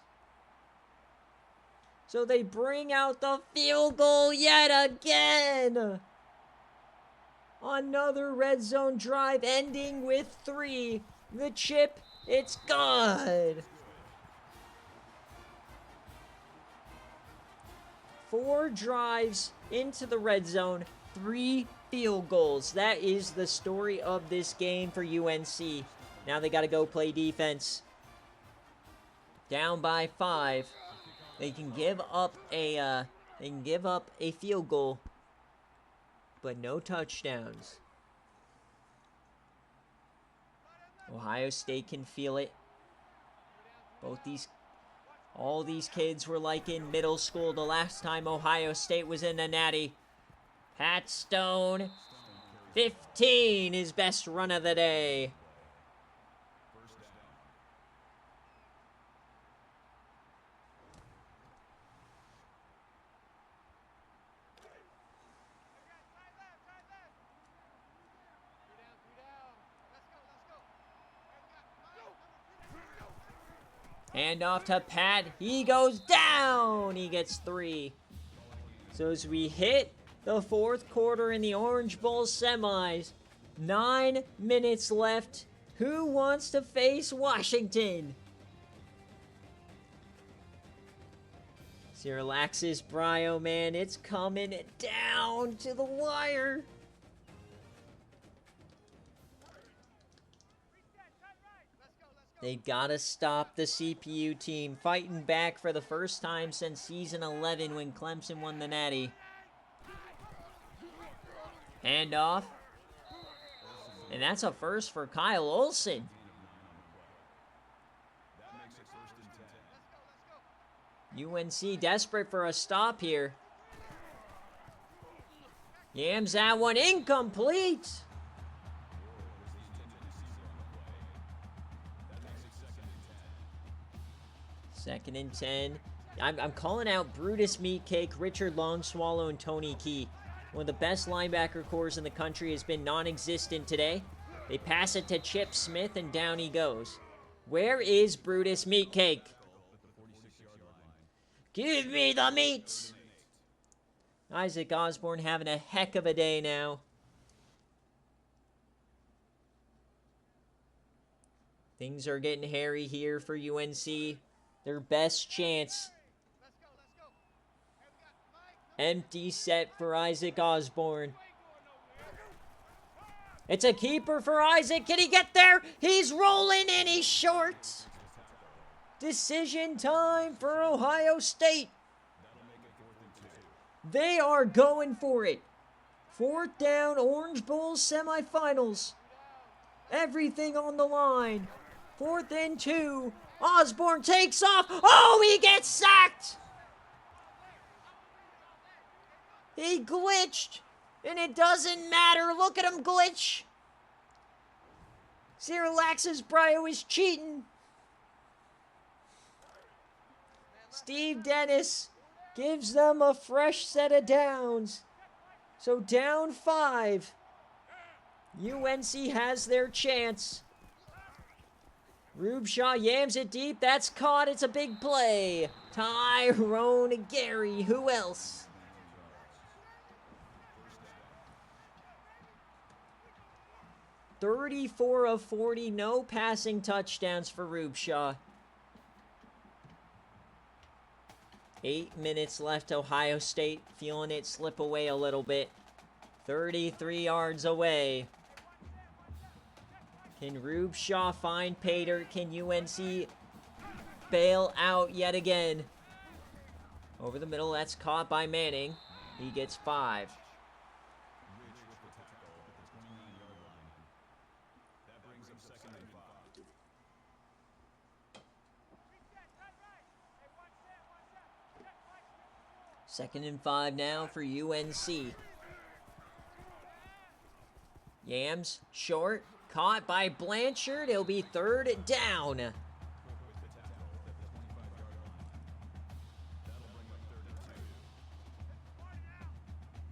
So they bring out the field goal yet again. Another red zone drive ending with 3. The chip, it's good. 4 drives into the red zone, 3 field goals. That is the story of this game for UNC. Now they got to go play defense. Down by 5. They can give up a field goal, but no touchdowns. Ohio State can feel it. All these kids were like in middle school the last time Ohio State was in the Natty. Pat Stone, 15, his best run of the day. Hand off to Pat. He goes down. He gets 3. So as we hit the 4th quarter in the Orange Bowl semis, 9 minutes left. Who wants to face Washington? Syralaxis Bryo, man, it's coming down to the wire. They gotta stop the CPU team, fighting back for the first time since season 11 when Clemson won the Natty. Handoff. And that's a first for Kyle Olson. UNC desperate for a stop here. Yams that one incomplete. Second and 10. I'm calling out Brutus Meatcake, Richard Longswallow, and Tony Key. One of the best linebacker cores in the country has been non-existent today. They pass it to Chip Smith, and down he goes. Where is Brutus Meatcake? Give me the meat! Isaac Osborne having a heck of a day now. Things are getting hairy here for UNC. Their best chance. Empty set for Isaac Osborne. It's a keeper for Isaac. Can he get there? He's rolling and he's short. Decision time for Ohio State. They are going for it. 4th down, Orange Bowl semifinals. Everything on the line. 4th and 2. Osborne takes off. Oh, he gets sacked. He glitched. And it doesn't matter. Look at him glitch. Syralaxis Bryo is cheating. Steve Dennis gives them a fresh set of downs. So down 5. UNC has their chance. Rubeshaw yams it deep. That's caught. It's a big play. Tyrone Gary. Who else? $34 of 40. No passing touchdowns for Rubeshaw. 8 minutes left. Ohio State feeling it slip away a little bit. 33 yards away. Can Rube Shaw find Pater? Can UNC bail out yet again? Over the middle, that's caught by Manning. He gets 5. Second and 5 now for UNC. Yams, short, caught by Blanchard. It'll be 3rd down.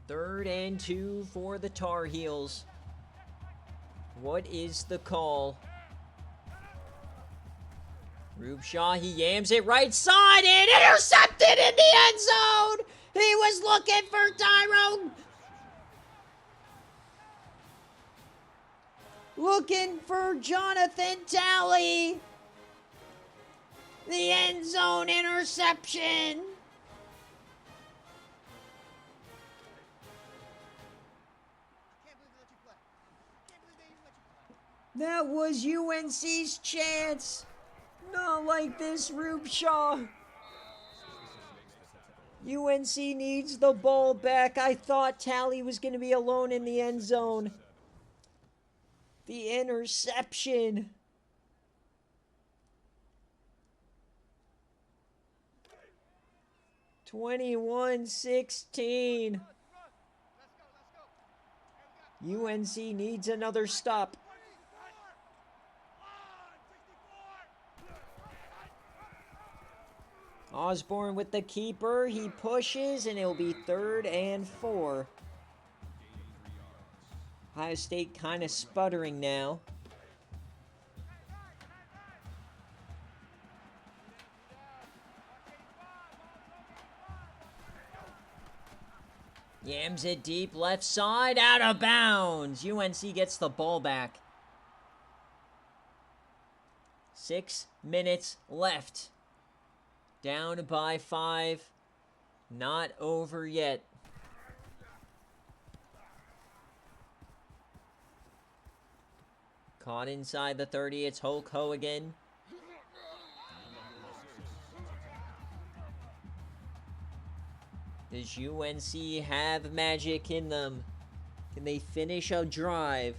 Third and 2 for the Tar Heels. What is the call? Rube Shaw, he yams it right side and intercepted in the end zone. He was looking for Tyrone. Looking for Jonathan Talley. The end zone interception. That was UNC's chance. Not like this, Rube Shaw. UNC needs the ball back. I thought Talley was going to be alone in the end zone. The interception. (21-16). UNC needs another stop. Osborne with the keeper. He pushes, and it'll be 3rd and 4. Ohio State kind of sputtering now. Yams it deep, left side, out of bounds. UNC gets the ball back. 6 minutes left. Down by 5. Not over yet. Caught inside the 30. It's Hulk Ho again. Does UNC have magic in them? Can they finish a drive?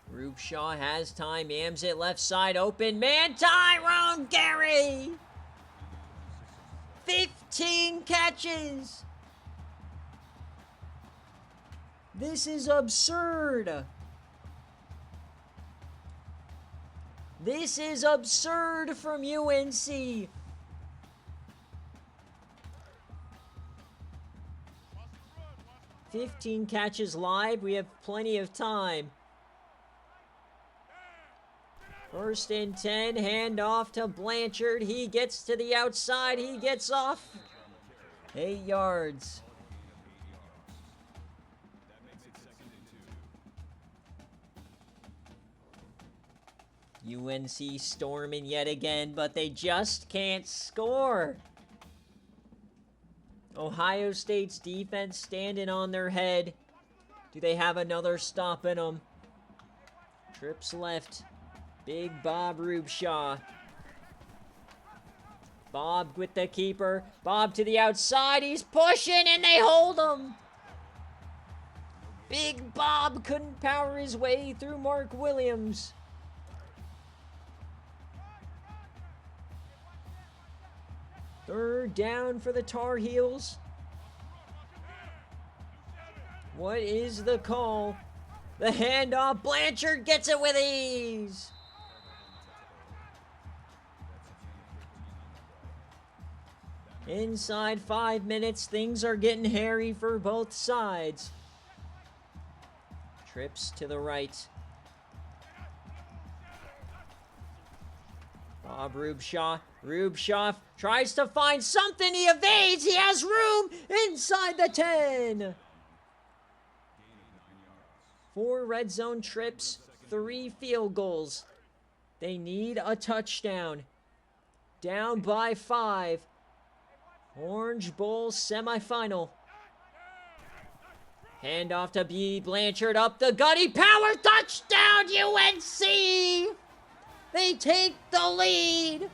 Rube Shaw has time, yams it left side, open man, Tyrone Gary! 15 catches! This is absurd! This is absurd from UNC! "15 catches live, we have plenty of time." 1st and 10, hand off to Blanchard. He gets to the outside. He gets off. 8 yards. UNC storming yet again, but they just can't score. Ohio State's defense standing on their head. Do they have another stop in them? Trips left. Big Bob Rube Shaw. Bob with the keeper. Bob to the outside. He's pushing and they hold him. Big Bob couldn't power his way through Mark Williams. Third down for the Tar Heels. What is the call? The handoff. Blanchard gets it with ease. Inside 5 minutes, things are getting hairy for both sides. Trips to the right. Bob Rube Shaw. Rube Shaw tries to find something. He evades. He has room inside the 10. 4 red zone trips, 3 field goals. They need a touchdown. Down by 5. Orange Bowl semifinal. Handoff to B. Blanchard up the gutty power. Touchdown, UNC! They take the lead.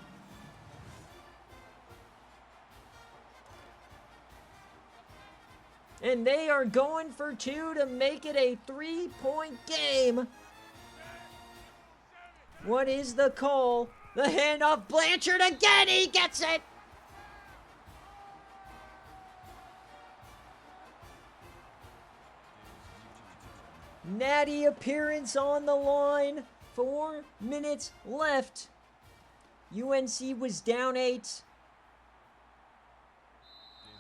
And they are going for 2 to make it a 3-point game. What is the call? The handoff, Blanchard again, he gets it! Natty appearance on the line. 4 minutes left. UNC was down 8.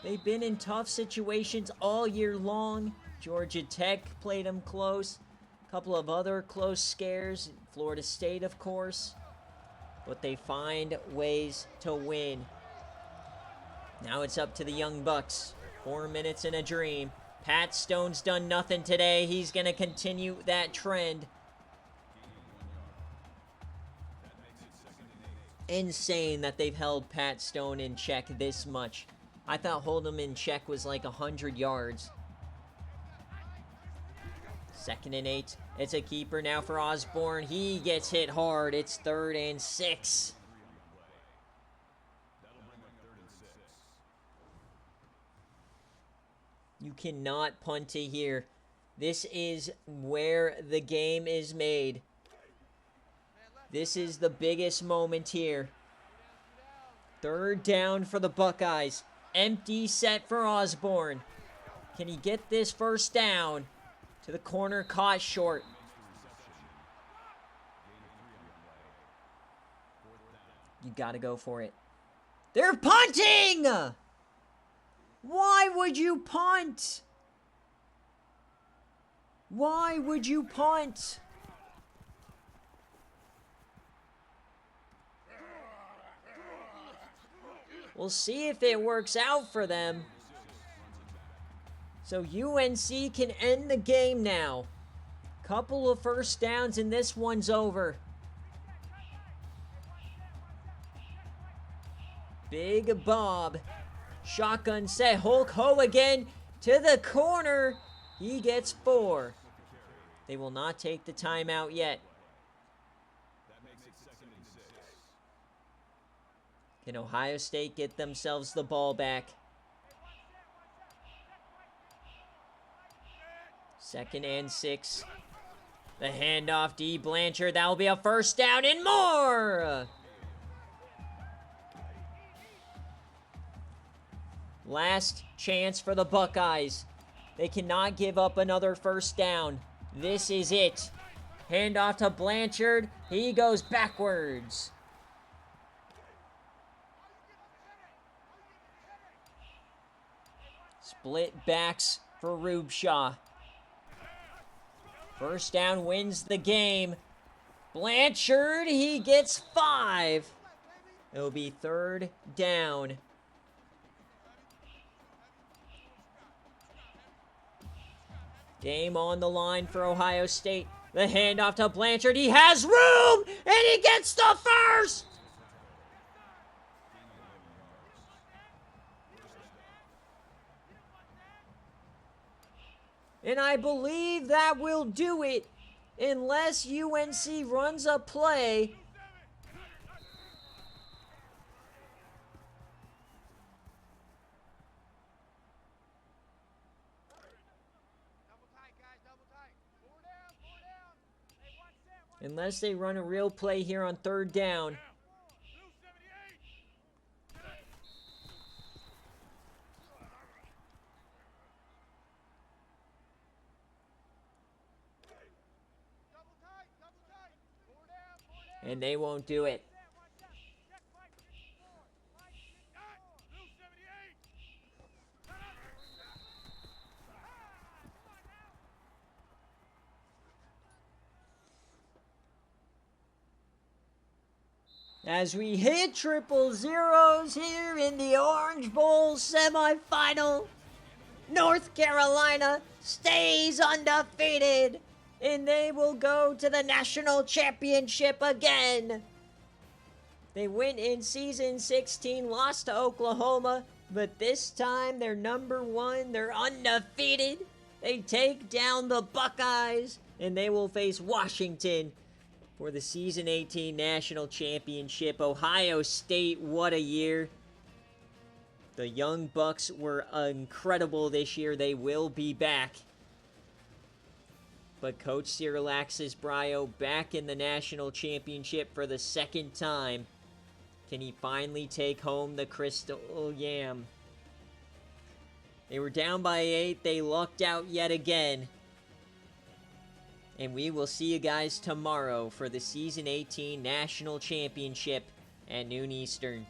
They've been in tough situations all year long. Georgia Tech played them close. A couple of other close scares. Florida State, of course. But they find ways to win. Now it's up to the Young Bucks. 4 minutes in a dream. Pat Stone's done nothing today. He's going to continue that trend. Insane that they've held Pat Stone in check this much. I thought holding him in check was like 100 yards. 2nd and 8. It's a keeper now for Osborne. He gets hit hard. It's 3rd and 6. You cannot punt to here. This is where the game is made. This is the biggest moment here. 3rd down for the Buckeyes. Empty set for Osborne. Can he get this 1st down? To the corner, caught short. You gotta go for it. They're punting! Why would you punt? Why would you punt? We'll see if it works out for them. So UNC can end the game now. Couple of 1st downs and this one's over. Big Bob. Shotgun set. Hulk Ho again to the corner. He gets 4. They will not take the timeout yet. Can Ohio State get themselves the ball back? 2nd and 6. The handoff, D. Blanchard. That will be a 1st down and more. Last chance for the Buckeyes. They cannot give up another 1st down. This is it. Handoff to Blanchard. He goes backwards. Split backs for Rubshaw. 1st down wins the game. Blanchard, he gets 5. It'll be 3rd down. Game on the line for Ohio State. The handoff to Blanchard. He has room, and he gets the 1st. And I believe that will do it unless UNC runs a play. Unless they run a real play here on 3rd down. And they won't do it. As we hit 000s here in the Orange Bowl semifinal, North Carolina stays undefeated. and they will go to the national championship again. They went in season 16, lost to Oklahoma, but this time they're number one. They're undefeated. They take down the Buckeyes, and they will face Washington for the season 18 national championship. Ohio State, what a year. The Young Bucks were incredible this year. They will be back. But Coach Cyrilaxis Brio back in the national championship for the second time. Can he finally take home the Crystal Yam? They were down by 8. They lucked out yet again. And we will see you guys tomorrow for the Season 18 National Championship at noon Eastern.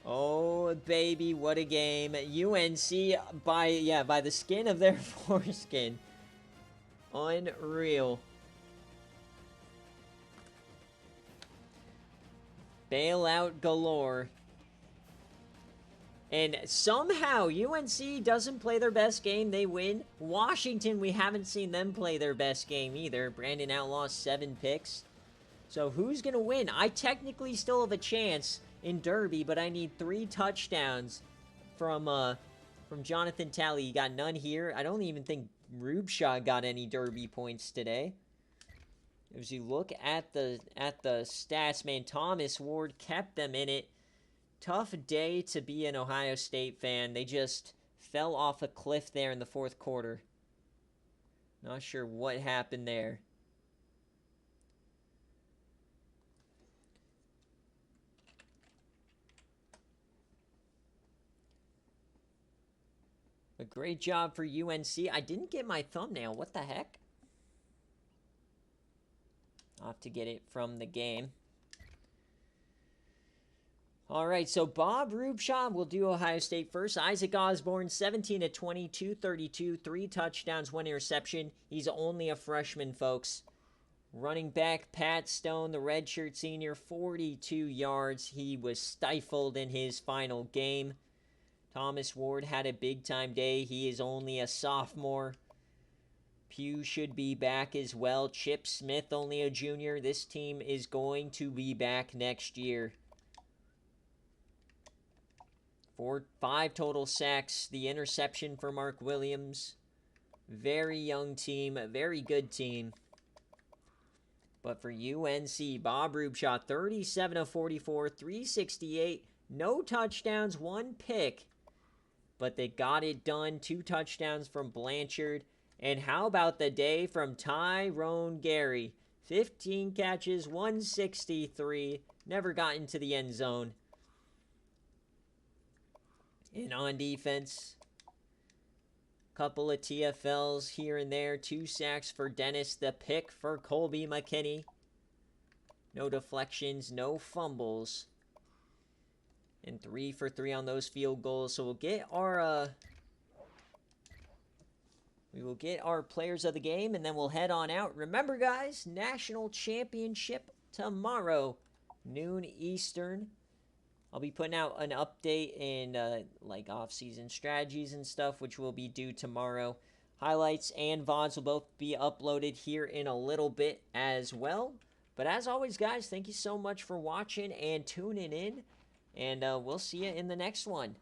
Oh, baby, what a game. UNC by the skin of their foreskin. Unreal. Bailout galore. And somehow UNC doesn't play their best game. They win. Washington, we haven't seen them play their best game either. Brandon Outlaw, 7 picks. So who's going to win? I technically still have a chance in Derby, but I need 3 touchdowns from Jonathan Talley. He got none here. I don't even think Rubeshaw got any Derby points today. As you look at the stats, man, Thomas Ward kept them in it. Tough day to be an Ohio State fan. They just fell off a cliff there in the fourth quarter. Not sure what happened there. A great job for UNC. I didn't get my thumbnail. What the heck? I'll have to get it from the game. All right, so Bob Rubeshaw will do Ohio State first. Isaac Osborne, 17 of 20, 232, 3 touchdowns, 1 interception. He's only a freshman, folks. Running back Pat Stone, the redshirt senior, 42 yards. He was stifled in his final game. Thomas Ward had a big-time day. He is only a sophomore. Pugh should be back as well. Chip Smith, only a junior. This team is going to be back next year. 5 total sacks. The interception for Mark Williams. Very young team. A very good team. But for UNC, Bob Rubeshaw, 37 of 44, 368. No touchdowns, 1 pick. But they got it done. 2 touchdowns from Blanchard. And how about the day from Tyrone Gary? 15 catches, 163. Never got into the end zone. And on defense, couple of TFLs here and there. 2 sacks for Dennis. The pick for Colby McKinney. No deflections, no fumbles. And 3 for 3 on those field goals. So we'll get our players of the game, and then we'll head on out. Remember, guys, national championship tomorrow, noon Eastern. I'll be putting out an update and like off-season strategies and stuff, which will be due tomorrow. Highlights and VODs will both be uploaded here in a little bit as well. But as always, guys, thank you so much for watching and tuning in. And we'll see you in the next one.